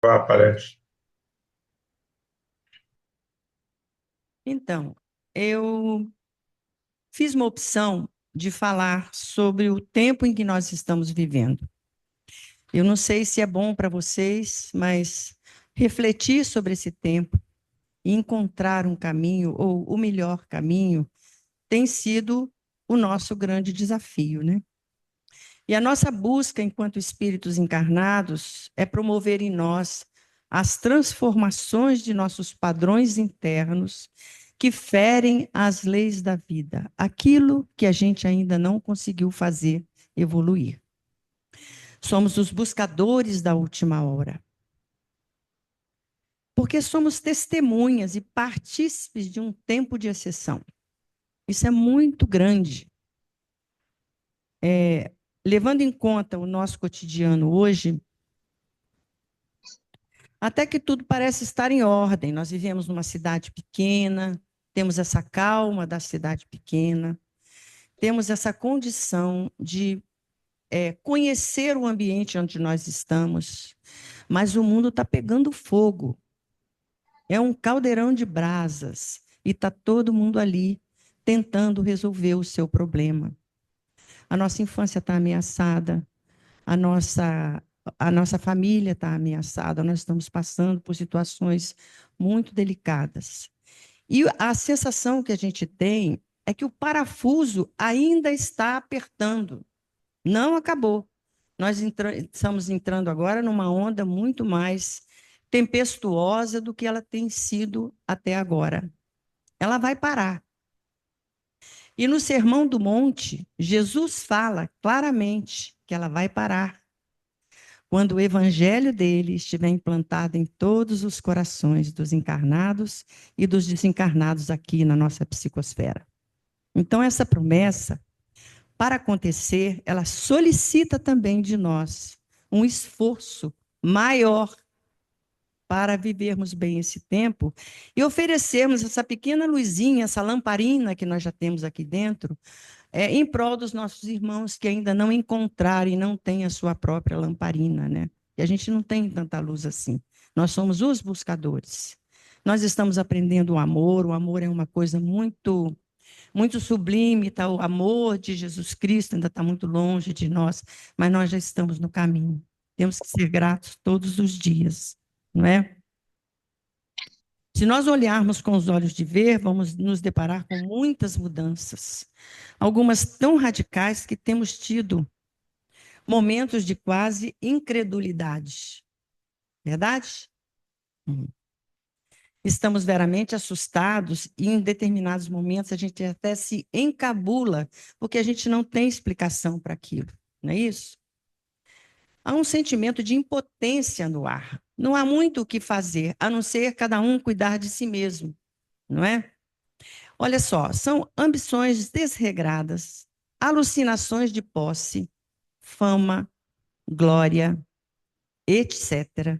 Aparece. Então, eu fiz uma opção de falar sobre o tempo em que nós estamos vivendo. Eu não sei se é bom para vocês, mas refletir sobre esse tempo e encontrar um caminho, ou o melhor caminho, tem sido o nosso grande desafio, né? E a nossa busca enquanto espíritos encarnados é promover em nós as transformações de nossos padrões internos que ferem as leis da vida, aquilo que a gente ainda não conseguiu fazer evoluir. Somos os buscadores da última hora, porque somos testemunhas e partícipes de um tempo de exceção. Isso é muito grande. Levando em conta o nosso cotidiano hoje, até que tudo parece estar em ordem. Nós vivemos numa cidade pequena, temos essa calma da cidade pequena, temos essa condição de conhecer o ambiente onde nós estamos, mas o mundo está pegando fogo. É um caldeirão de brasas e está todo mundo ali tentando resolver o seu problema. A nossa infância está ameaçada, a nossa, a nossa família está ameaçada, nós estamos passando por situações muito delicadas. E a sensação que a gente tem é que o parafuso ainda está apertando, não acabou. Estamos entrando agora numa onda muito mais tempestuosa do que ela tem sido até agora. Ela vai parar. E no Sermão do Monte, Jesus fala claramente que ela vai parar quando o evangelho dele estiver implantado em todos os corações dos encarnados e dos desencarnados aqui na nossa psicosfera. Então, essa promessa, para acontecer, ela solicita também de nós um esforço maior para vivermos bem esse tempo e oferecermos essa pequena luzinha, essa lamparina que nós já temos aqui dentro, em prol dos nossos irmãos que ainda não encontraram e não têm a sua própria lamparina, né? E a gente não tem tanta luz assim. Nós somos os buscadores. Nós estamos aprendendo o amor é uma coisa muito, muito sublime, tá? O amor de Jesus Cristo ainda está muito longe de nós, mas nós já estamos no caminho. Temos que ser gratos todos os dias, não é? Se nós olharmos com os olhos de ver, vamos nos deparar com muitas mudanças, algumas tão radicais que temos tido momentos de quase incredulidade. Verdade? Uhum. Estamos veramente assustados e em determinados momentos a gente até se encabula, porque a gente não tem explicação para aquilo, não é isso? Há um sentimento de impotência no ar. Não há muito o que fazer, a não ser cada um cuidar de si mesmo, não é? Olha só, são ambições desregradas, alucinações de posse, fama, glória, etc.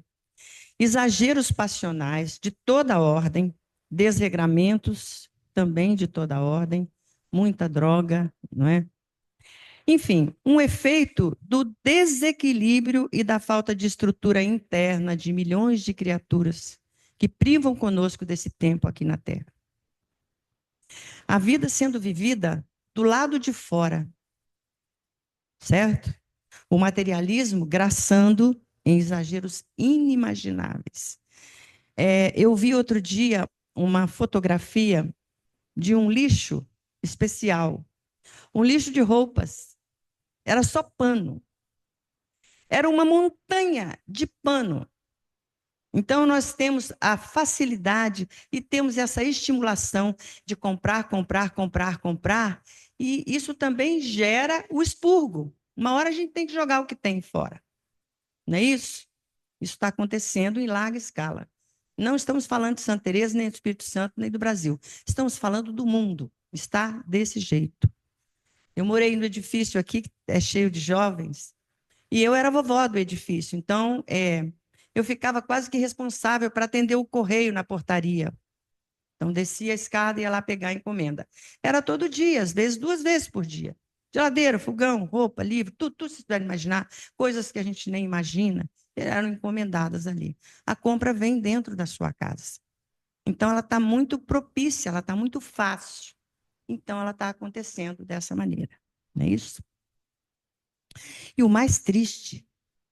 Exageros passionais de toda ordem, desregramentos também de toda ordem, muita droga, não é? Enfim, um efeito do desequilíbrio e da falta de estrutura interna de milhões de criaturas que privam conosco desse tempo aqui na Terra. A vida sendo vivida do lado de fora, certo? O materialismo graçando em exageros inimagináveis. Eu vi outro dia uma fotografia de um lixo especial, um lixo de roupas. Era só pano. Era uma montanha de pano. Então, nós temos a facilidade e temos essa estimulação de comprar, comprar, comprar, comprar, e isso também gera o expurgo. Uma hora a gente tem que jogar o que tem fora, não é isso? Isso está acontecendo em larga escala. Não estamos falando de Santa Teresa, nem do Espírito Santo, nem do Brasil. Estamos falando do mundo. Está desse jeito. Eu morei no edifício aqui, que é cheio de jovens, e eu era vovó do edifício. Então, eu ficava quase que responsável para atender o correio na portaria. Então, descia a escada e ia lá pegar a encomenda. Era todo dia, às vezes 2 vezes por dia. Geladeira, fogão, roupa, livro, tudo, tudo se puder imaginar, coisas que a gente nem imagina. eram encomendadas ali. A compra vem dentro da sua casa. Então, ela está muito propícia, ela está muito fácil. Então, ela está acontecendo dessa maneira. Não é isso? E o mais triste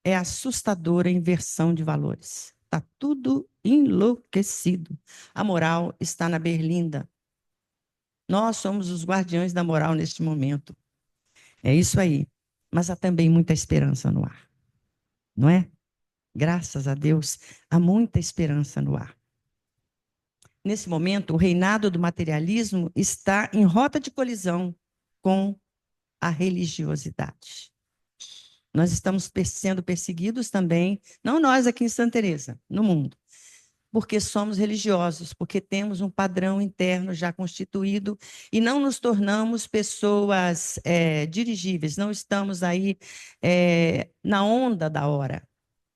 é a assustadora inversão de valores. Está tudo enlouquecido. A moral está na berlinda. Nós somos os guardiões da moral neste momento. É isso aí. Mas há também muita esperança no ar, não é? Graças a Deus, há muita esperança no ar. Nesse momento, o reinado do materialismo está em rota de colisão com a religiosidade. Nós estamos sendo perseguidos também, não nós aqui em Santa Teresa, no mundo, porque somos religiosos, porque temos um padrão interno já constituído e não nos tornamos pessoas dirigíveis, não estamos aí na onda da hora,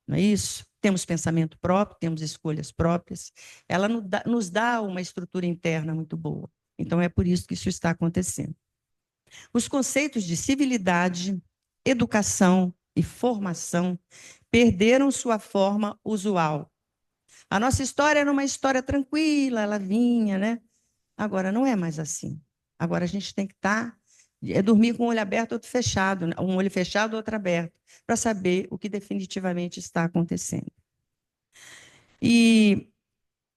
não é isso? Temos pensamento próprio, temos escolhas próprias, ela nos dá uma estrutura interna muito boa. Então, é por isso que isso está acontecendo. Os conceitos de civilidade, educação e formação perderam sua forma usual. A nossa história era uma história tranquila, ela vinha, né? Agora não é mais assim. Agora a gente tem que dormir com um olho aberto, outro fechado, um olho fechado, outro aberto, para saber o que definitivamente está acontecendo. E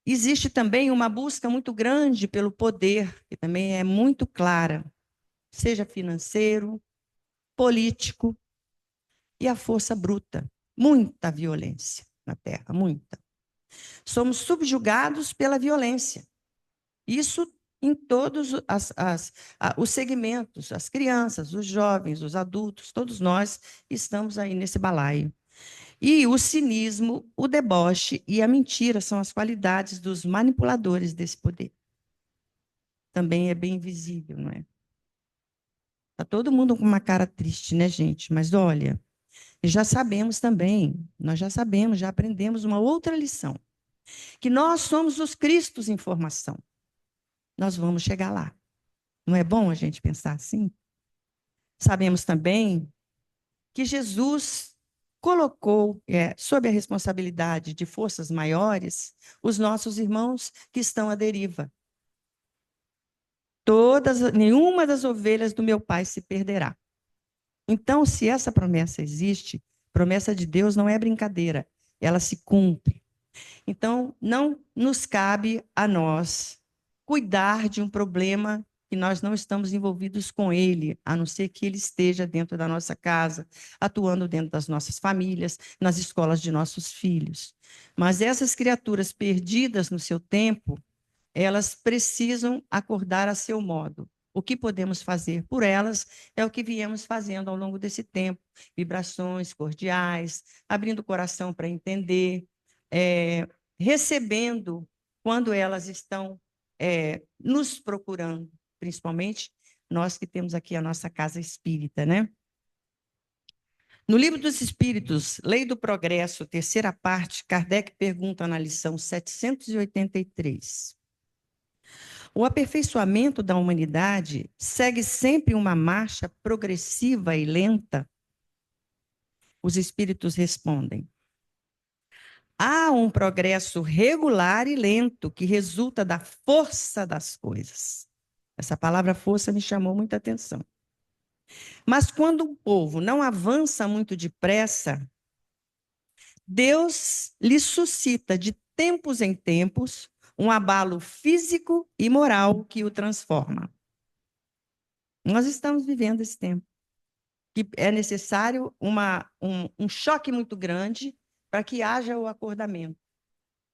existe também uma busca muito grande pelo poder, que também é muito clara, seja financeiro, político e a força bruta. Muita violência na Terra, muita. Somos subjugados pela violência. Isso em todos os segmentos, as crianças, os jovens, os adultos, todos nós estamos aí nesse balaio. E o cinismo, o deboche e a mentira são as qualidades dos manipuladores desse poder. Também é bem visível, não é? Está todo mundo com uma cara triste, né, gente? Mas olha, já sabemos também, nós já sabemos, já aprendemos uma outra lição, que nós somos os Cristos em formação. Nós vamos chegar lá. Não é bom a gente pensar assim? Sabemos também que Jesus colocou sob a responsabilidade de forças maiores os nossos irmãos que estão à deriva. Nenhuma das ovelhas do meu Pai se perderá. Então, se essa promessa existe, promessa de Deus não é brincadeira, ela se cumpre. Então, não nos cabe a nós cuidar de um problema que nós não estamos envolvidos com ele, a não ser que ele esteja dentro da nossa casa, atuando dentro das nossas famílias, nas escolas de nossos filhos. Mas essas criaturas perdidas no seu tempo, elas precisam acordar a seu modo. O que podemos fazer por elas é o que viemos fazendo ao longo desse tempo, vibrações cordiais, abrindo o coração para entender, recebendo quando elas estão nos procurando, principalmente nós que temos aqui a nossa casa espírita, né? No Livro dos Espíritos, Lei do Progresso, terceira parte, Kardec pergunta na lição 783. O aperfeiçoamento da humanidade segue sempre uma marcha progressiva e lenta? Os espíritos respondem: há um progresso regular e lento que resulta da força das coisas. Essa palavra força me chamou muita atenção. Mas quando o povo não avança muito depressa, Deus lhe suscita de tempos em tempos um abalo físico e moral que o transforma. Nós estamos vivendo esse tempo, que é necessário um choque muito grande para que haja o acordamento.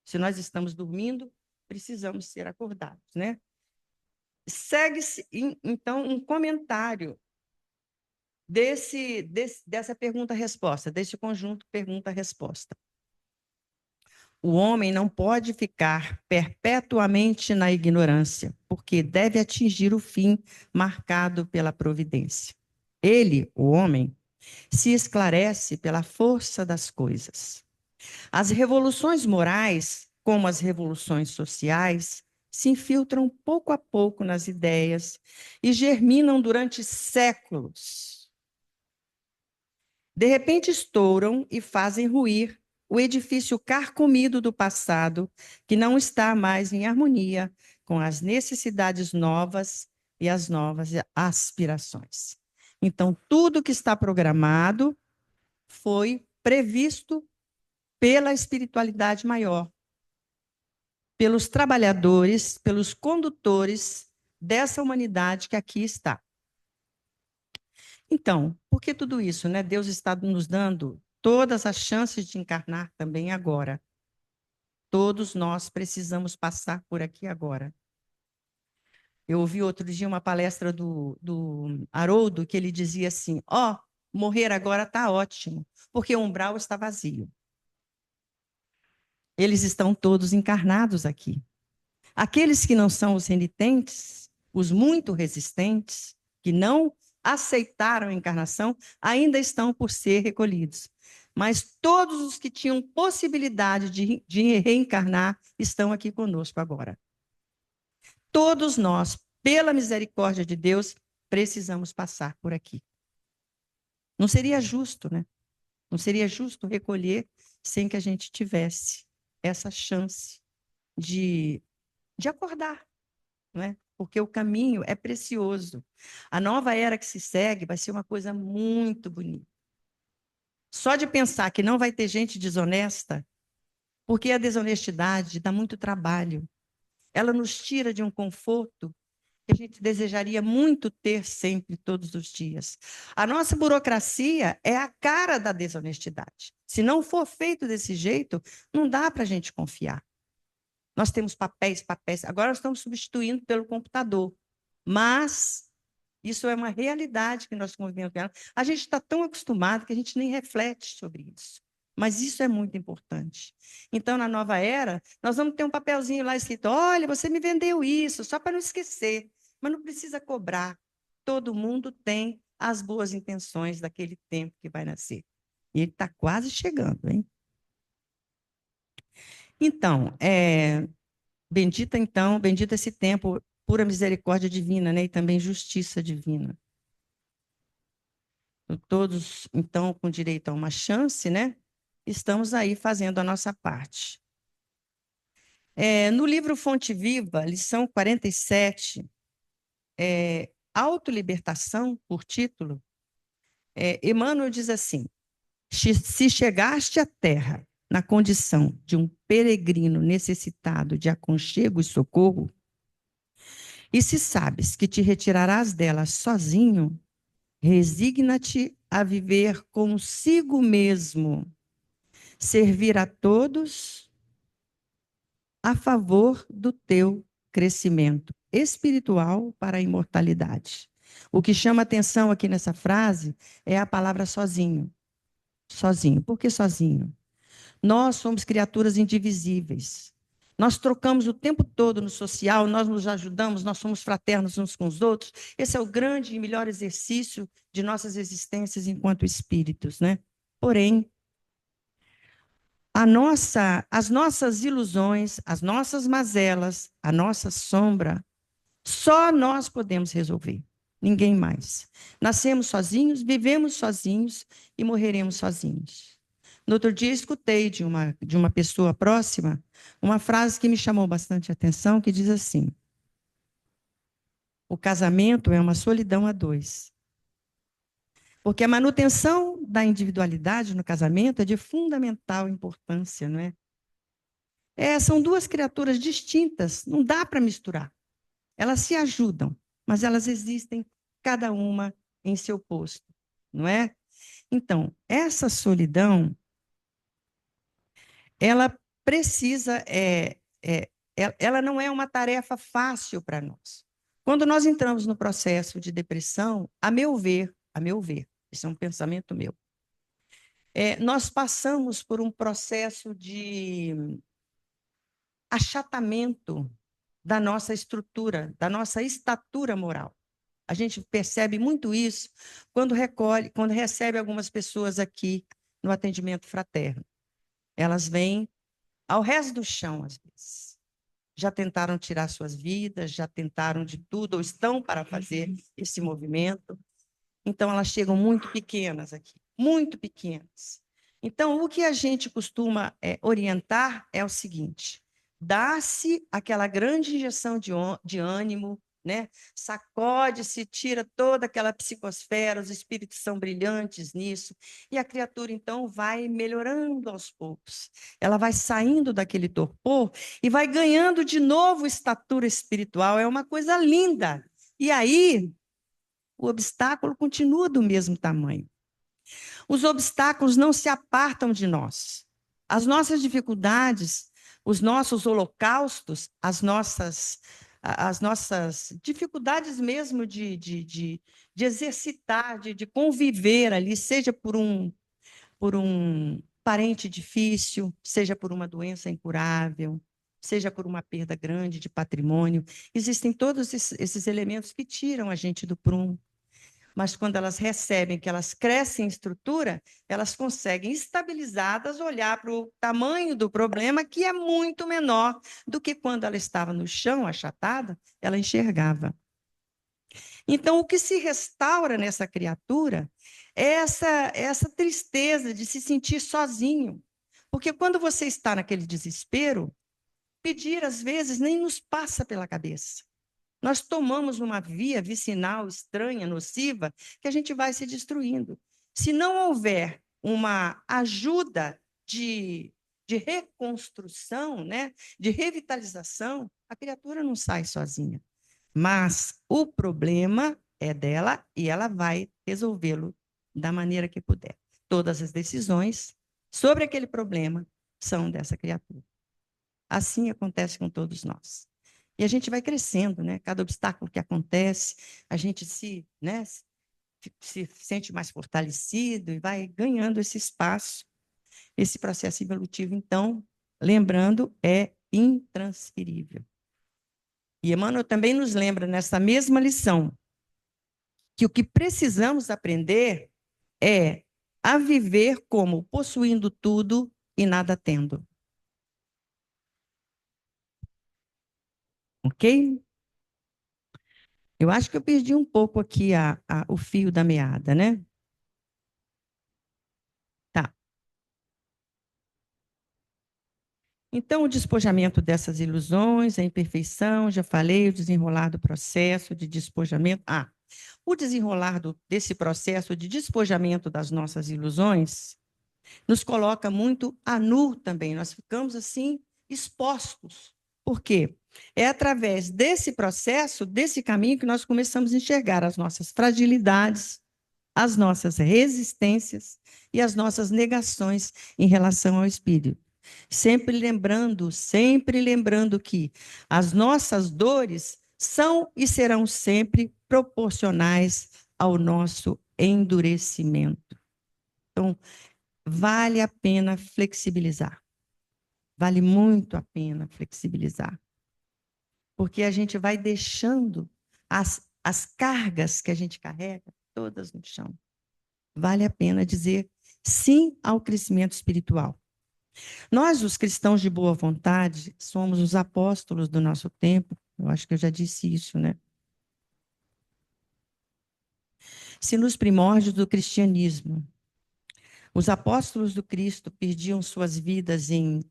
Se nós estamos dormindo, precisamos ser acordados, né? Segue-se, então, um comentário dessa pergunta-resposta, desse conjunto pergunta-resposta. O homem não pode ficar perpetuamente na ignorância, porque deve atingir o fim marcado pela providência. Ele, o homem, se esclarece pela força das coisas. As revoluções morais, como as revoluções sociais, se infiltram pouco a pouco nas ideias e germinam durante séculos. De repente estouram e fazem ruir o edifício carcomido do passado, que não está mais em harmonia com as necessidades novas e as novas aspirações. Então, tudo que está programado foi previsto pela espiritualidade maior, pelos trabalhadores, pelos condutores dessa humanidade que aqui está. Então, por que tudo isso, né? Deus está nos dando todas as chances de encarnar também agora. Todos nós precisamos passar por aqui agora. Eu ouvi outro dia uma palestra do Haroldo, que ele dizia assim, morrer agora está ótimo, porque o umbral está vazio. Eles estão todos encarnados aqui. Aqueles que não são os renitentes, os muito resistentes, que não aceitaram a encarnação, ainda estão por ser recolhidos. Mas todos os que tinham possibilidade de reencarnar estão aqui conosco agora. Todos nós, pela misericórdia de Deus, precisamos passar por aqui. Não seria justo, né? Não seria justo recolher sem que a gente tivesse essa chance de acordar, não é? Porque o caminho é precioso. A nova era que se segue vai ser uma coisa muito bonita. Só de pensar que não vai ter gente desonesta, porque a desonestidade dá muito trabalho. Ela nos tira de um conforto que a gente desejaria muito ter sempre, todos os dias. A nossa burocracia é a cara da desonestidade. Se não for feito desse jeito, não dá para a gente confiar. Nós temos papéis. Agora nós estamos substituindo pelo computador. Mas isso é uma realidade que nós convivemos com ela. A gente está tão acostumado que a gente nem reflete sobre isso. Mas isso é muito importante. Então, na nova era, nós vamos ter um papelzinho lá escrito: olha, você me vendeu isso, só para não esquecer. Mas não precisa cobrar. Todo mundo tem as boas intenções daquele tempo que vai nascer. E ele está quase chegando, hein? Então, bendito esse tempo, pura misericórdia divina, né? E também justiça divina. Todos, então, com direito a uma chance, né? Estamos aí fazendo a nossa parte. No livro Fonte Viva, lição 47, Autolibertação, por título, Emmanuel diz assim: se chegaste à Terra na condição de um peregrino necessitado de aconchego e socorro, e se sabes que te retirarás dela sozinho, resigna-te a viver consigo mesmo, servir a todos a favor do teu crescimento espiritual para a imortalidade. O que chama atenção aqui nessa frase é a palavra sozinho. Sozinho. Por que sozinho? Nós somos criaturas indivisíveis. Nós trocamos o tempo todo no social, nós nos ajudamos, nós somos fraternos uns com os outros. Esse é o grande e melhor exercício de nossas existências enquanto espíritos, né? Porém, as nossas ilusões, as nossas mazelas, a nossa sombra, só nós podemos resolver, ninguém mais. Nascemos sozinhos, vivemos sozinhos e morreremos sozinhos. No outro dia, escutei de uma pessoa próxima uma frase que me chamou bastante atenção, que diz assim: o casamento é uma solidão a dois. Porque a manutenção da individualidade no casamento é de fundamental importância, não é? São duas criaturas distintas, não dá para misturar. Elas se ajudam, mas elas existem cada uma em seu posto, não é? Então, essa solidão, ela precisa, ela não é uma tarefa fácil para nós. Quando nós entramos no processo de depressão, a meu ver, esse é um pensamento meu, nós passamos por um processo de achatamento da nossa estrutura, da nossa estatura moral. A gente percebe muito isso quando recebe algumas pessoas aqui no atendimento fraterno. Elas vêm ao resto do chão, às vezes. Já tentaram tirar suas vidas, já tentaram de tudo, ou estão para fazer esse movimento. Então, elas chegam muito pequenas aqui, muito pequenas. Então, o que a gente costuma orientar é o seguinte: dá-se aquela grande injeção de ânimo, né? Sacode-se, tira toda aquela psicosfera, os espíritos são brilhantes nisso, e a criatura, então, vai melhorando aos poucos. Ela vai saindo daquele torpor e vai ganhando de novo estatura espiritual. É uma coisa linda. E aí, o obstáculo continua do mesmo tamanho. Os obstáculos não se apartam de nós. As nossas dificuldades, os nossos holocaustos, as nossas dificuldades mesmo de exercitar, de conviver ali, seja por um parente difícil, seja por uma doença incurável, seja por uma perda grande de patrimônio. Existem todos esses elementos que tiram a gente do prumo. Mas quando elas recebem, que elas crescem em estrutura, elas conseguem, estabilizadas, olhar para o tamanho do problema, que é muito menor do que quando ela estava no chão, achatada, ela enxergava. Então, o que se restaura nessa criatura é essa tristeza de se sentir sozinho. Porque quando você está naquele desespero, pedir, às vezes, nem nos passa pela cabeça. Nós tomamos uma via vicinal estranha, nociva, que a gente vai se destruindo. Se não houver uma ajuda de reconstrução, né, de revitalização, a criatura não sai sozinha. Mas o problema é dela e ela vai resolvê-lo da maneira que puder. Todas as decisões sobre aquele problema são dessa criatura. Assim acontece com todos nós. E a gente vai crescendo, né? Cada obstáculo que acontece, a gente né, se sente mais fortalecido e vai ganhando esse espaço. Esse processo evolutivo, então, lembrando, é intransferível. E Emmanuel também nos lembra, nessa mesma lição, que o que precisamos aprender é a viver como possuindo tudo e nada tendo. Ok? Eu acho que eu perdi um pouco aqui o fio da meada, né? Tá. Então, o despojamento dessas ilusões, a imperfeição, já falei, o desenrolar do processo de despojamento. O desenrolar desse processo de despojamento das nossas ilusões nos coloca muito a nu também. Nós ficamos assim expostos. Por quê? É através desse processo, desse caminho, que nós começamos a enxergar as nossas fragilidades, as nossas resistências e as nossas negações em relação ao espírito. Sempre lembrando que as nossas dores são e serão sempre proporcionais ao nosso endurecimento. Então, vale a pena flexibilizar. Vale muito a pena flexibilizar. Porque a gente vai deixando as cargas que a gente carrega todas no chão. Vale a pena dizer sim ao crescimento espiritual. Nós, os cristãos de boa vontade, somos os apóstolos do nosso tempo. Eu acho que eu já disse isso, né? Se nos primórdios do cristianismo, os apóstolos do Cristo perdiam suas vidas em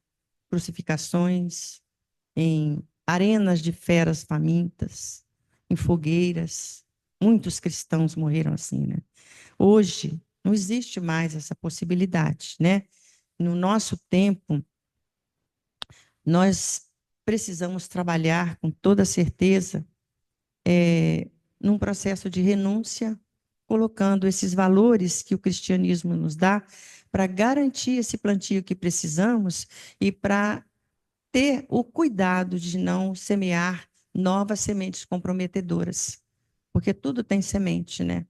crucificações, em arenas de feras famintas, em fogueiras, muitos cristãos morreram assim, né? Hoje, não existe mais essa possibilidade, né? No nosso tempo, nós precisamos trabalhar com toda certeza num processo de renúncia, colocando esses valores que o cristianismo nos dá para garantir esse plantio que precisamos e para ter o cuidado de não semear novas sementes comprometedoras, porque tudo tem semente, né?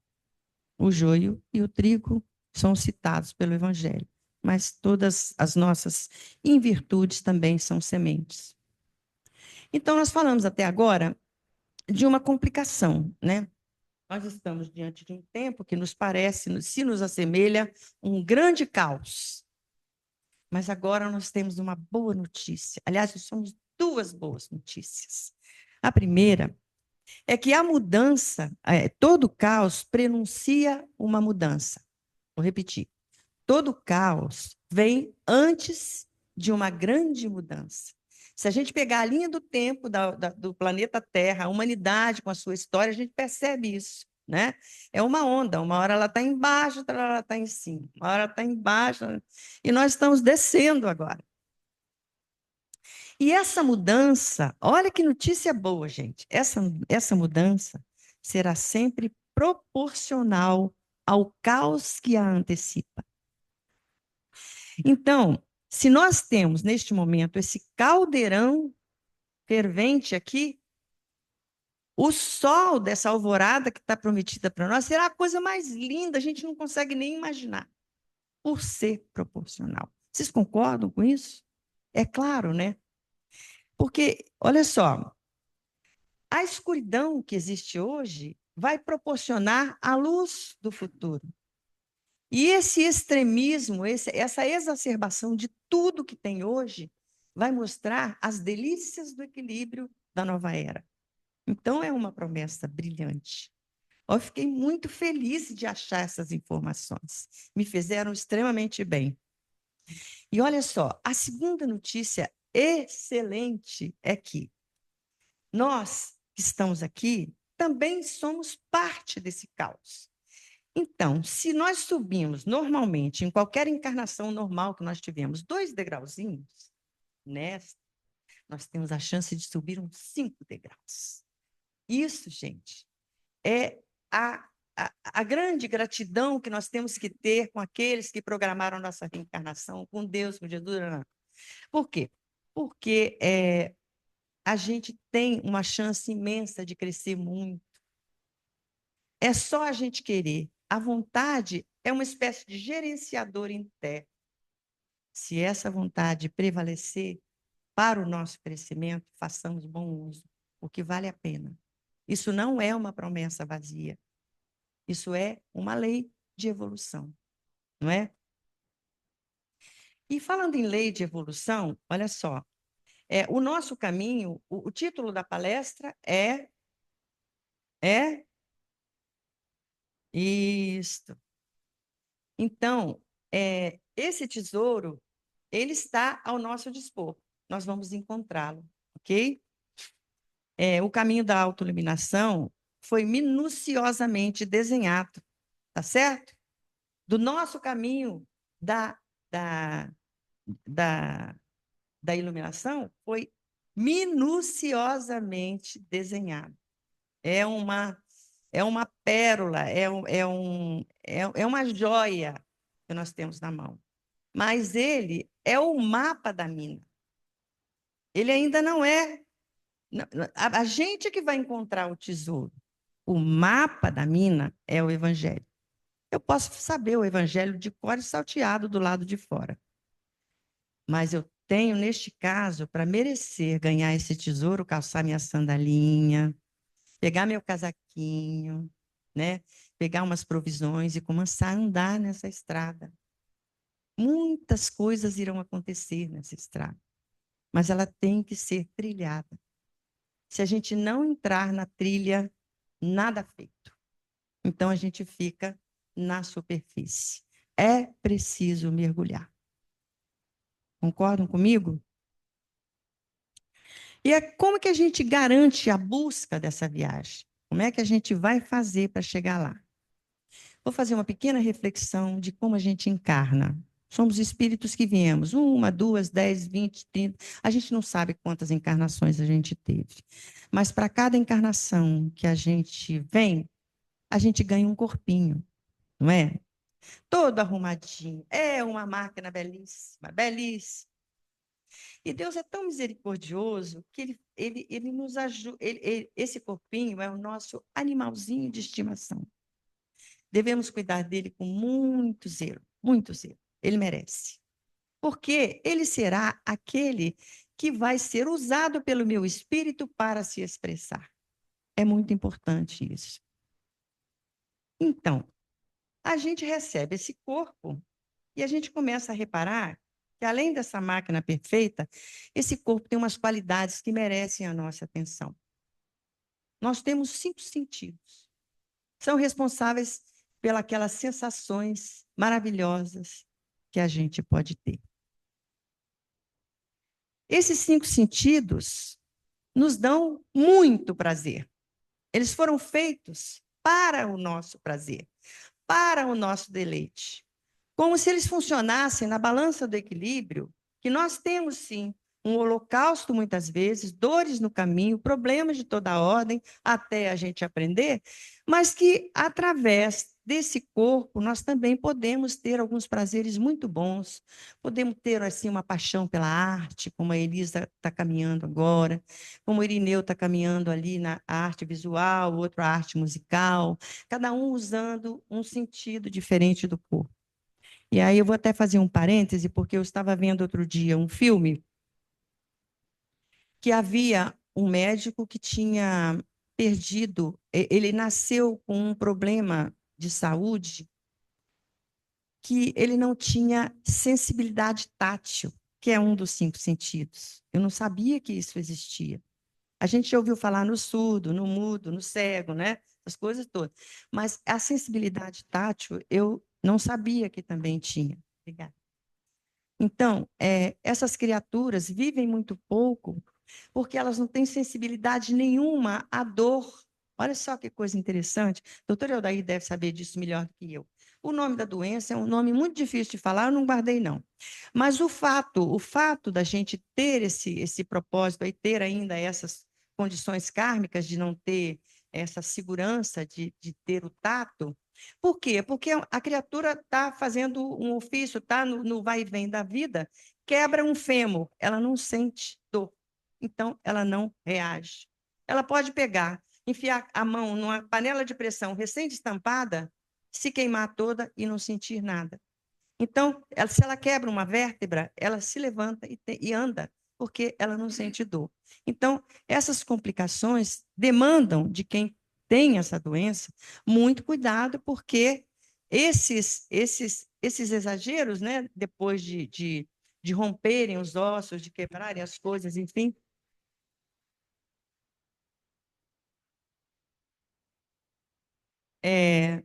O joio e o trigo são citados pelo Evangelho, mas todas as nossas invirtudes também são sementes. Então, nós falamos até agora de uma complicação, né? Nós estamos diante de um tempo que nos parece, se nos assemelha, um grande caos. Mas agora nós temos uma boa notícia. Aliás, nós temos duas boas notícias. A primeira é que a mudança, todo caos prenuncia uma mudança. Vou repetir. todo caos vem antes de uma grande mudança. Se a gente pegar a linha do tempo do planeta Terra, a humanidade com a sua história, a gente percebe isso, né? É uma onda, uma hora ela está embaixo, outra hora ela está em cima, uma hora ela está embaixo, e nós estamos descendo agora. E essa mudança, olha que notícia boa, gente. Essa mudança será sempre proporcional ao caos que a antecipa. Então, se nós temos neste momento esse caldeirão fervente aqui, o sol dessa alvorada que está prometida para nós será a coisa mais linda, a gente não consegue nem imaginar, por ser proporcional. Vocês concordam com isso? É claro, né? Porque, olha só, a escuridão que existe hoje vai proporcionar a luz do futuro. E esse extremismo, essa exacerbação de tudo que tem hoje, vai mostrar as delícias do equilíbrio da nova era. Então, é uma promessa brilhante. Eu fiquei muito feliz de achar essas informações. Me fizeram extremamente bem. E olha só, a segunda notícia excelente é que nós que estamos aqui também somos parte desse caos. Então, se nós subimos normalmente, em qualquer encarnação normal que nós tivemos, 2 degrauzinhos, nesta, nós temos a chance de subir uns 5 degraus. Isso, gente, é a grande gratidão que nós temos que ter com aqueles que programaram nossa reencarnação, com Deus, com Jesus. Por quê? Porque a gente tem uma chance imensa de crescer muito. É só a gente querer. A vontade é uma espécie de gerenciador interno. Se essa vontade prevalecer para o nosso crescimento, façamos bom uso, porque vale a pena. Isso não é uma promessa vazia. Isso é uma lei de evolução, não é? E falando em lei de evolução, olha só, o nosso caminho, o título da palestra é isto. Então, esse tesouro, ele está ao nosso dispor. Nós vamos encontrá-lo, ok? O caminho da autoiluminação foi minuciosamente desenhado, tá certo? Do nosso caminho da, da, da, da iluminação foi minuciosamente desenhado. É uma pérola, é uma joia que nós temos na mão. Mas ele é o mapa da mina. Ele ainda não é. A gente é que vai encontrar o tesouro. O mapa da mina é o evangelho. Eu posso saber o evangelho de cor e salteado do lado de fora. Mas eu tenho, neste caso, para merecer ganhar esse tesouro, calçar minha sandalinha, pegar meu casaquinho, né? Pegar umas provisões e começar a andar nessa estrada. Muitas coisas irão acontecer nessa estrada, mas ela tem que ser trilhada. Se a gente não entrar na trilha, nada feito. Então a gente fica na superfície. É preciso mergulhar. Concordam comigo? E como que a gente garante a busca dessa viagem? Como é que a gente vai fazer para chegar lá? Vou fazer uma pequena reflexão de como a gente encarna. Somos espíritos que viemos, 1, 2, 10, 20, 30. A gente não sabe quantas encarnações a gente teve. Mas para cada encarnação que a gente vem, a gente ganha um corpinho, não é? Todo arrumadinho. É uma máquina belíssima, belíssima. E Deus é tão misericordioso que ele nos ajuda. Esse corpinho é o nosso animalzinho de estimação. Devemos cuidar dele com muito zelo, muito zelo. Ele merece. Porque ele será aquele que vai ser usado pelo meu espírito para se expressar. É muito importante isso. Então, a gente recebe esse corpo e a gente começa a reparar que, além dessa máquina perfeita, esse corpo tem umas qualidades que merecem a nossa atenção. Nós temos 5 sentidos. São responsáveis pelas sensações maravilhosas que a gente pode ter. Esses 5 sentidos nos dão muito prazer. Eles foram feitos para o nosso prazer, para o nosso deleite. Como se eles funcionassem na balança do equilíbrio, que nós temos sim um holocausto muitas vezes, dores no caminho, problemas de toda ordem, até a gente aprender, mas que através desse corpo nós também podemos ter alguns prazeres muito bons, podemos ter assim uma paixão pela arte, como a Elisa está caminhando agora, como o Irineu está caminhando ali na arte visual, outro a arte musical, cada um usando um sentido diferente do corpo. E aí eu vou até fazer um parêntese, porque eu estava vendo outro dia um filme que havia um médico que tinha perdido, ele nasceu com um problema de saúde que ele não tinha sensibilidade tátil, que é um dos 5 sentidos. Eu não sabia que isso existia. A gente já ouviu falar no surdo, no mudo, no cego, né? As coisas todas. Mas a sensibilidade tátil eu não sabia que também tinha. Obrigada. Então, essas criaturas vivem muito pouco porque elas não têm sensibilidade nenhuma à dor. Olha só que coisa interessante. Doutor Eldair deve saber disso melhor do que eu. O nome da doença é um nome muito difícil de falar, eu não guardei, não. Mas o fato da gente ter esse propósito e ter ainda essas condições kármicas de não ter essa segurança de ter o tato, por quê? Porque a criatura está fazendo um ofício, está no vai e vem da vida, quebra um fêmur, ela não sente dor, então ela não reage. Ela pode pegar, enfiar a mão numa panela de pressão recém-destampada, se queimar toda e não sentir nada. Então, se ela quebra uma vértebra, ela se levanta e anda, porque ela não sente dor. Então, essas complicações demandam de quem tem essa doença muito cuidado, porque esses exageros, né, depois de romperem os ossos, de quebrarem as coisas, enfim, é,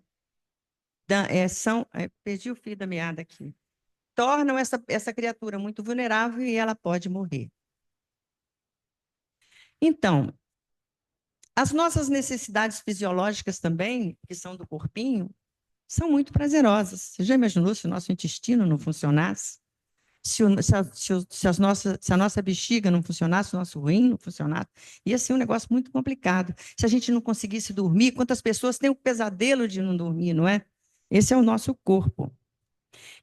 perdi o fio da meada aqui, tornam essa criatura muito vulnerável e ela pode morrer. Então, as nossas necessidades fisiológicas também, que são do corpinho, são muito prazerosas. Você já imaginou se o nosso intestino não funcionasse? Se a nossa bexiga não funcionasse, o nosso rim não funcionasse? Ia ser um negócio muito complicado. Se a gente não conseguisse dormir, quantas pessoas têm o pesadelo de não dormir, não é? Esse é o nosso corpo.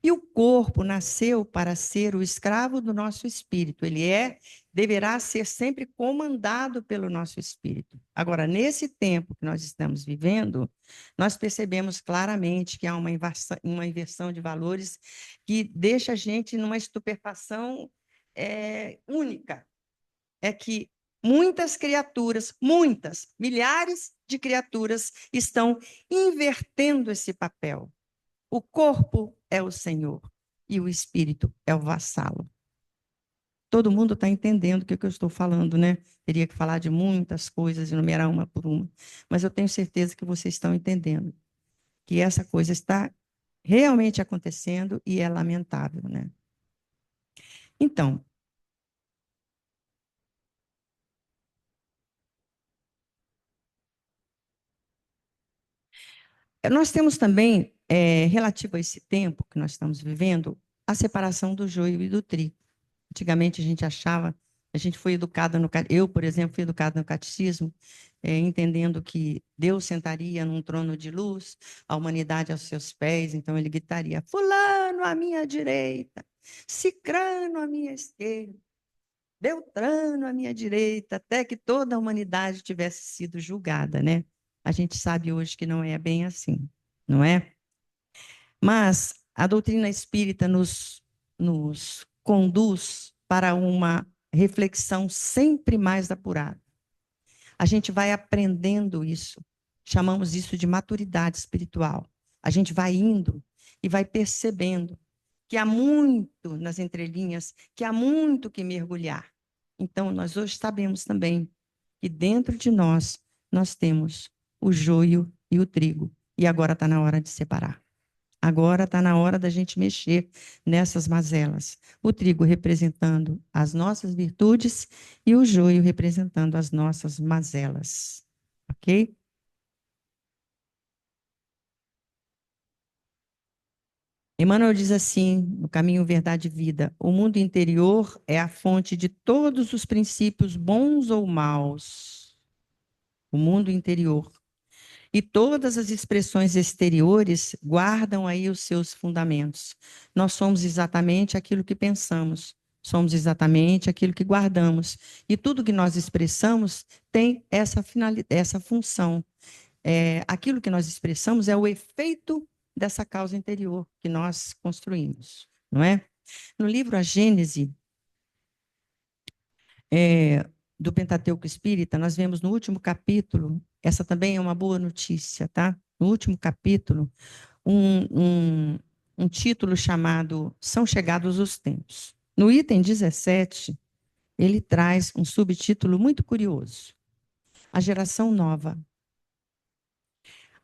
E o corpo nasceu para ser o escravo do nosso espírito. Deverá ser sempre comandado pelo nosso espírito. Agora, nesse tempo que nós estamos vivendo, nós percebemos claramente que há uma inversão de valores que deixa a gente numa estupefação única. É que muitas criaturas, milhares de criaturas estão invertendo esse papel. O corpo é o senhor e o espírito é o vassalo. Todo mundo está entendendo o que eu estou falando, né? Teria que falar de muitas coisas, enumerar uma por uma, mas eu tenho certeza que vocês estão entendendo que essa coisa está realmente acontecendo e é lamentável, né? Então, nós temos também, relativo a esse tempo que nós estamos vivendo, a separação do joio e do trigo. Antigamente a gente achava, a gente foi educado eu, por exemplo, fui educado no catecismo, entendendo que Deus sentaria num trono de luz, a humanidade aos seus pés, então ele gritaria: fulano à minha direita, cicrano à minha esquerda, beltrano à minha direita, até que toda a humanidade tivesse sido julgada, né? A gente sabe hoje que não é bem assim, não é? Mas a doutrina espírita nos conduz para uma reflexão sempre mais apurada. A gente vai aprendendo isso, chamamos isso de maturidade espiritual. A gente vai indo e vai percebendo que há muito nas entrelinhas, que há muito que mergulhar. Então, nós hoje sabemos também que dentro de nós temos o joio e o trigo, e agora está na hora de separar. Agora está na hora da gente mexer nessas mazelas. O trigo representando as nossas virtudes e o joio representando as nossas mazelas. Ok? Emmanuel diz assim, no Caminho, Verdade e Vida: o mundo interior é a fonte de todos os princípios bons ou maus. O mundo interior. E todas as expressões exteriores guardam aí os seus fundamentos. Nós somos exatamente aquilo que pensamos, somos exatamente aquilo que guardamos. E tudo que nós expressamos tem essa finalidade, essa função. Aquilo que nós expressamos é o efeito dessa causa interior que nós construímos, não é? No livro A Gênese, do Pentateuco Espírita, nós vemos no último capítulo, essa também é uma boa notícia, tá? No último capítulo, um, um, um título chamado São Chegados os Tempos. No item 17, ele traz um subtítulo muito curioso: A Geração Nova.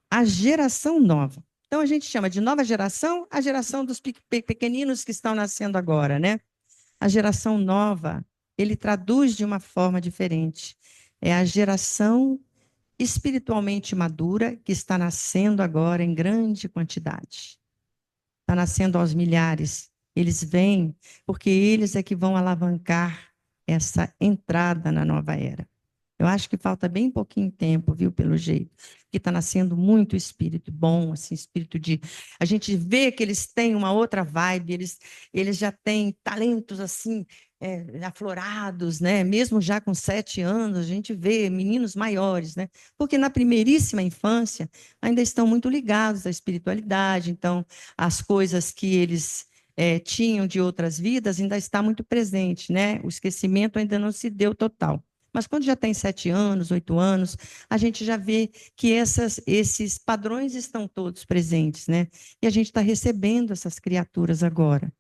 A geração nova. Então, a gente chama de nova geração a geração dos pequeninos que estão nascendo agora, né? A geração nova, ele traduz de uma forma diferente. É a geração espiritualmente madura que está nascendo agora em grande quantidade. Está nascendo aos milhares. Eles vêm porque eles é que vão alavancar essa entrada na nova era. Eu acho que falta bem pouquinho tempo, viu, pelo jeito, que está nascendo muito espírito bom, assim, espírito de... A gente vê que eles têm uma outra vibe, eles já têm talentos, assim, aflorados, né? Mesmo já com 7 anos, a gente vê meninos maiores, né? Porque na primeiríssima infância ainda estão muito ligados à espiritualidade, então as coisas que eles tinham de outras vidas ainda está muito presente, né? O esquecimento ainda não se deu total. Mas quando já tem 7 anos, 8 anos, a gente já vê que esses padrões estão todos presentes, né? E a gente está recebendo essas criaturas agora.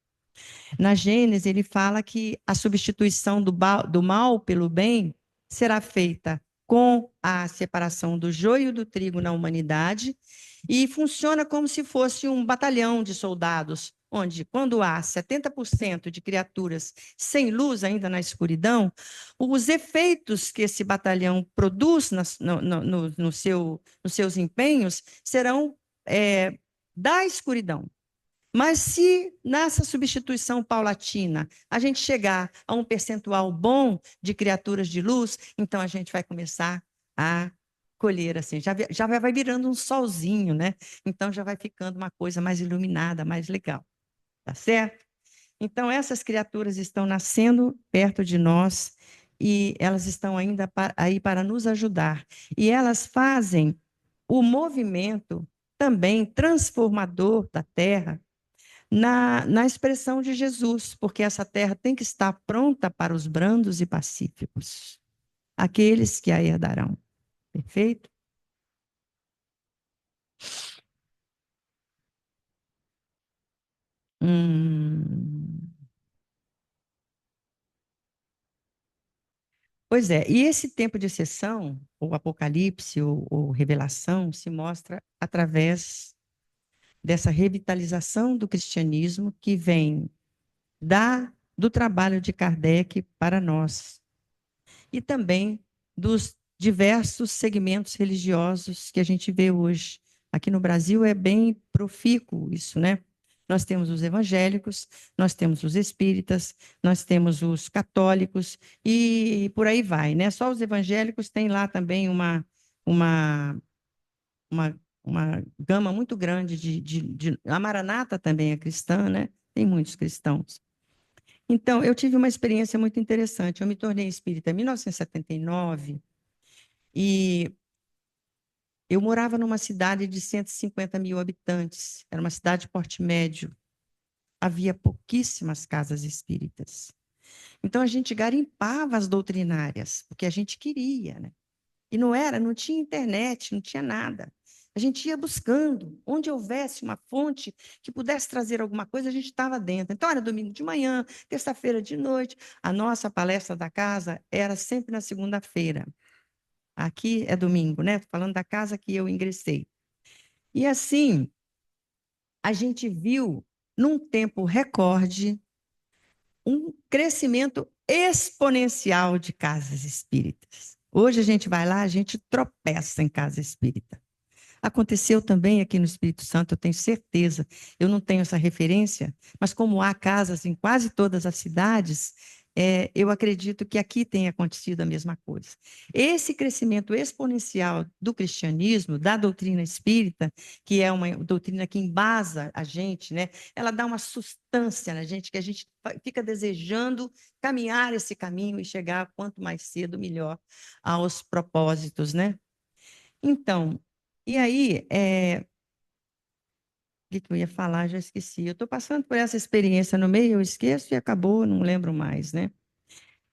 Na Gênesis, ele fala que a substituição do mal pelo bem será feita com a separação do joio do trigo na humanidade e funciona como se fosse um batalhão de soldados, onde, quando há 70% de criaturas sem luz ainda na escuridão, os efeitos que esse batalhão produz nos seus empenhos serão da escuridão. Mas se nessa substituição paulatina a gente chegar a um percentual bom de criaturas de luz, então a gente vai começar a colher assim, já vai virando um solzinho, né? Então já vai ficando uma coisa mais iluminada, mais legal, tá certo? Então essas criaturas estão nascendo perto de nós e elas estão ainda aí para nos ajudar. E elas fazem o movimento também transformador da Terra na expressão de Jesus, porque essa terra tem que estar pronta para os brandos e pacíficos, aqueles que a herdarão. Perfeito? Hum. Pois é, e esse tempo de exceção, ou Apocalipse, ou Revelação, se mostra através dessa revitalização do cristianismo que vem do trabalho de Kardec para nós, e também dos diversos segmentos religiosos que a gente vê hoje. Aqui no Brasil é bem profícuo isso, né? Nós temos os evangélicos, nós temos os espíritas, nós temos os católicos e por aí vai, né? Só os evangélicos têm lá também uma, uma gama muito grande A Maranata também é cristã, né? Tem muitos cristãos. Então, eu tive uma experiência muito interessante. Eu me tornei espírita em 1979 e eu morava numa cidade de 150 mil habitantes. Era uma cidade de porte médio. Havia pouquíssimas casas espíritas. Então, a gente garimpava as doutrinárias, porque a gente queria, né? E não tinha internet, não tinha nada. A gente ia buscando, onde houvesse uma fonte que pudesse trazer alguma coisa, a gente estava dentro. Então, era domingo de manhã, terça-feira de noite. A nossa palestra da casa era sempre na segunda-feira. Aqui é domingo, né? Tô falando da casa que eu ingressei. E assim, a gente viu, num tempo recorde, um crescimento exponencial de casas espíritas. Hoje a gente vai lá, a gente tropeça em casa espírita. Aconteceu também aqui no Espírito Santo, eu tenho certeza. Eu não tenho essa referência, mas como há casas em quase todas as cidades, eu acredito que aqui tenha acontecido a mesma coisa. Esse crescimento exponencial do cristianismo, da doutrina espírita, que é uma doutrina que embasa a gente, né? Ela dá uma sustância na gente, que a gente fica desejando caminhar esse caminho e chegar quanto mais cedo, melhor aos propósitos, né? Então, e aí, o que eu ia falar? Já esqueci. Eu estou passando por essa experiência no meio, eu esqueço e acabou, não lembro mais, né?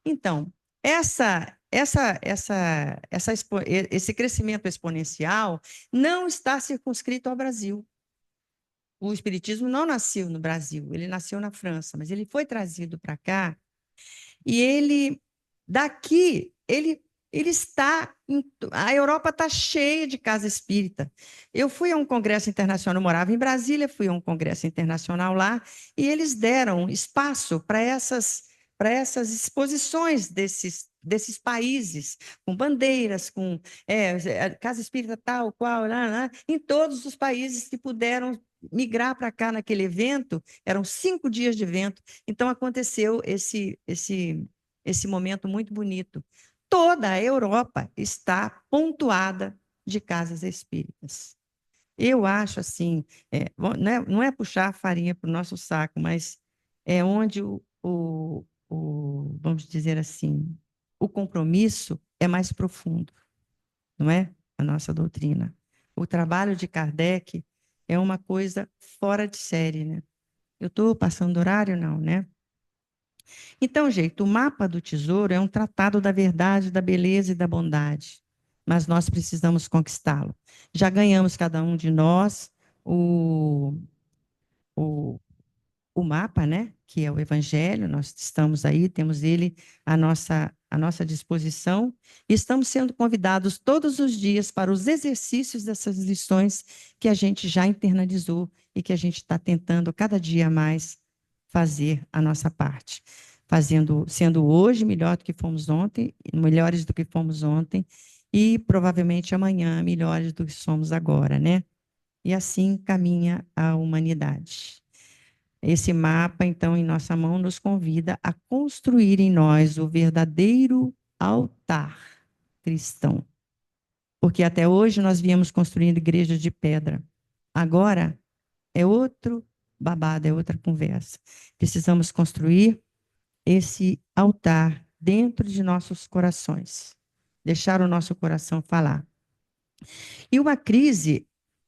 Então, esse crescimento exponencial não está circunscrito ao Brasil. O Espiritismo não nasceu no Brasil, ele nasceu na França, mas ele foi trazido para cá e ele está, a Europa está cheia de casa espírita. Eu fui a um congresso internacional, eu morava em Brasília, fui a um congresso internacional lá, e eles deram espaço para essas exposições desses países, com bandeiras, com casa espírita tal, qual, lá, lá, em todos os países que puderam migrar para cá naquele evento, eram 5 dias de evento, então aconteceu esse momento muito bonito. Toda a Europa está pontuada de casas espíritas. Eu acho assim, não é puxar a farinha para o nosso saco, mas é onde vamos dizer assim, o compromisso é mais profundo, não é? A nossa doutrina. O trabalho de Kardec é uma coisa fora de série, né? Eu estou passando horário, não, né? Então, gente, o mapa do tesouro é um tratado da verdade, da beleza e da bondade, mas nós precisamos conquistá-lo. Já ganhamos cada um de nós o, o, o mapa, né? Que é o Evangelho, nós estamos aí, temos ele à nossa disposição, e estamos sendo convidados todos os dias para os exercícios dessas lições que a gente já internalizou e que a gente está tentando cada dia mais fazer a nossa parte. Sendo hoje melhor do que fomos ontem, melhores do que fomos ontem, e provavelmente amanhã melhores do que somos agora, né? E assim caminha a humanidade. Esse mapa, então, em nossa mão, nos convida a construir em nós o verdadeiro altar cristão. Porque até hoje nós viemos construindo igrejas de pedra. Agora é outro babado, é outra conversa. Precisamos construir esse altar dentro de nossos corações. Deixar o nosso coração falar. E uma crise,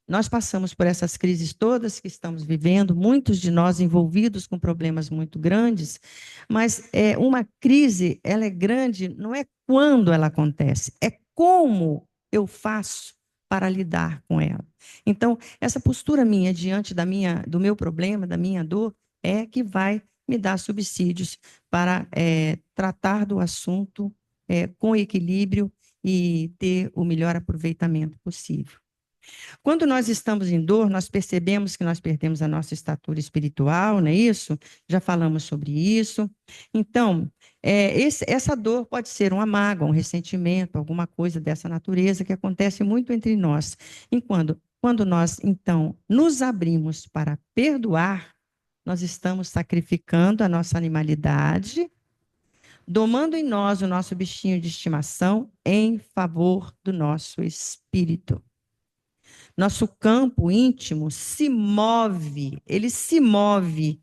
nós passamos por essas crises todas que estamos vivendo, muitos de nós envolvidos com problemas muito grandes, mas uma crise, ela é grande, não é quando ela acontece, é como eu faço para lidar com ela. Então, essa postura minha diante do meu problema, da minha dor, é que vai me dar subsídios para tratar do assunto com equilíbrio e ter o melhor aproveitamento possível. Quando nós estamos em dor, nós percebemos que nós perdemos a nossa estatura espiritual, não é isso? Já falamos sobre isso. Então, essa dor pode ser uma mágoa, um ressentimento, alguma coisa dessa natureza que acontece muito entre nós. Quando nós, então, nos abrimos para perdoar, nós estamos sacrificando a nossa animalidade, domando em nós o nosso bichinho de estimação em favor do nosso espírito. Nosso campo íntimo se move, ele se move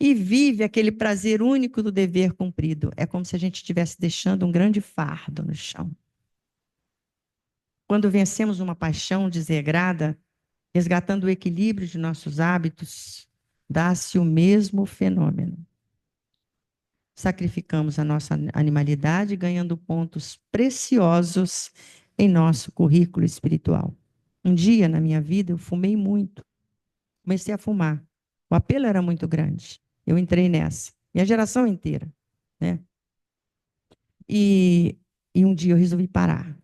e vive aquele prazer único do dever cumprido. É como se a gente estivesse deixando um grande fardo no chão. Quando vencemos uma paixão desregrada, resgatando o equilíbrio de nossos hábitos, dá-se o mesmo fenômeno. Sacrificamos a nossa animalidade, ganhando pontos preciosos em nosso currículo espiritual. Um dia na minha vida eu fumei muito, comecei a fumar. O apelo era muito grande. Eu entrei nessa. Minha geração inteira, né? E um dia eu resolvi parar.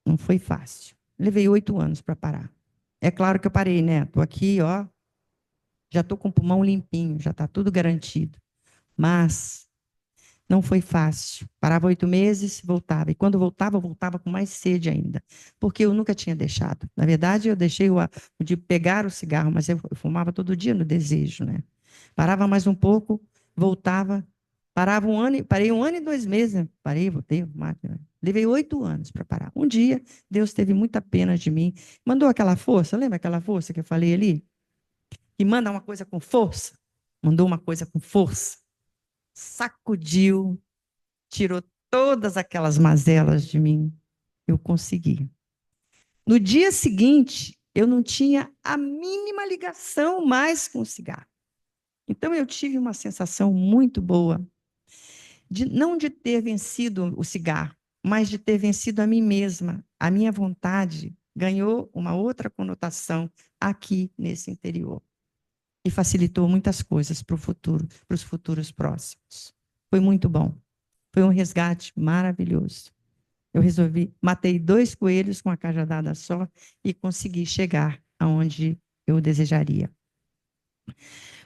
Não foi fácil. Levei 8 anos para parar. É claro que eu parei, né? Estou aqui, ó, já estou com o pulmão limpinho, já está tudo garantido. Mas não foi fácil. Parava 8 meses, voltava. E quando voltava, voltava com mais sede ainda. Porque eu nunca tinha deixado. Na verdade, eu deixei o de pegar o cigarro, mas eu fumava todo dia no desejo, né? Parava mais um pouco, voltava. Parava um ano, parei 1 ano e 2 meses, né? Parei, voltei, máquina. Levei 8 anos para parar. Um dia, Deus teve muita pena de mim. Mandou aquela força, lembra aquela força que eu falei ali? Que manda uma coisa com força. Mandou uma coisa com força. Sacudiu, tirou todas aquelas mazelas de mim. Eu consegui. No dia seguinte, eu não tinha a mínima ligação mais com o cigarro. Então, eu tive uma sensação muito boa, não de ter vencido o cigarro, mas de ter vencido a mim mesma. A minha vontade ganhou uma outra conotação aqui nesse interior. E facilitou muitas coisas para o futuro, para os futuros próximos. Foi muito bom. Foi um resgate maravilhoso. Eu resolvi, matei 2 coelhos com a cajadada só e consegui chegar aonde eu desejaria.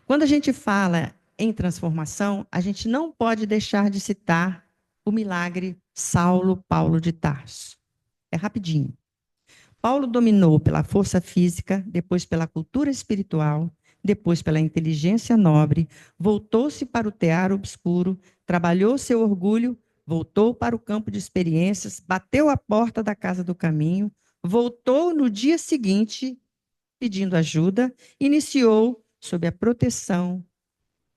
Quando a gente fala em transformação, a gente não pode deixar de citar o milagre Saulo Paulo de Tarso. É rapidinho. Paulo dominou pela força física, depois pela cultura espiritual, depois pela inteligência nobre, voltou-se para o tear obscuro, trabalhou seu orgulho, voltou para o campo de experiências, bateu a porta da casa do caminho, voltou no dia seguinte pedindo ajuda, iniciou, sob a proteção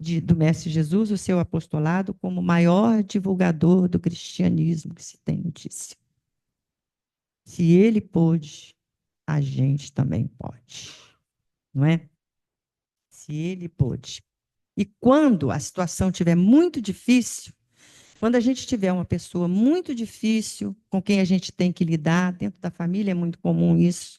do Mestre Jesus, o seu apostolado como maior divulgador do cristianismo que se tem notícia. Se ele pôde, a gente também pode, não é? Se ele pôde. E quando a situação estiver muito difícil, quando a gente tiver uma pessoa muito difícil, com quem a gente tem que lidar, dentro da família é muito comum isso,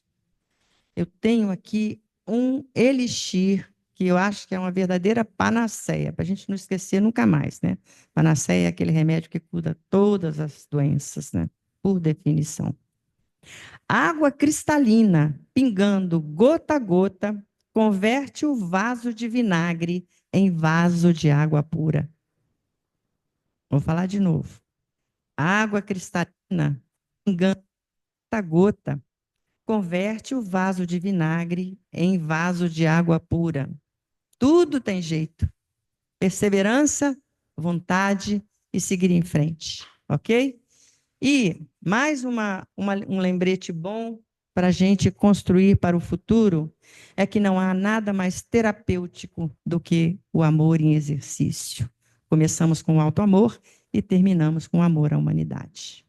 eu tenho aqui um elixir, que eu acho que é uma verdadeira panaceia, para a gente não esquecer nunca mais, né? Panaceia é aquele remédio que cura todas as doenças, né? Por definição. Água cristalina, pingando gota a gota, converte o vaso de vinagre em vaso de água pura. Vou falar de novo. Água cristalina, pingando gota a gota, converte o vaso de vinagre em vaso de água pura. Tudo tem jeito. Perseverança, vontade e seguir em frente, ok? E mais um lembrete bom para a gente construir para o futuro é que não há nada mais terapêutico do que o amor em exercício. Começamos com o auto-amor e terminamos com o amor à humanidade.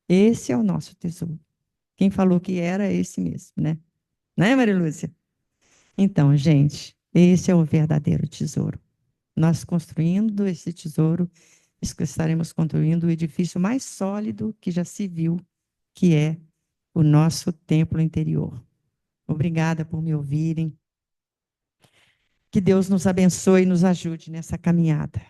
Esse é o nosso tesouro. Quem falou que era esse mesmo, né? Né, Maria Lúcia? Então, gente, esse é o verdadeiro tesouro. Nós construindo esse tesouro, estaremos construindo o edifício mais sólido que já se viu, que é o nosso templo interior. Obrigada por me ouvirem. Que Deus nos abençoe e nos ajude nessa caminhada.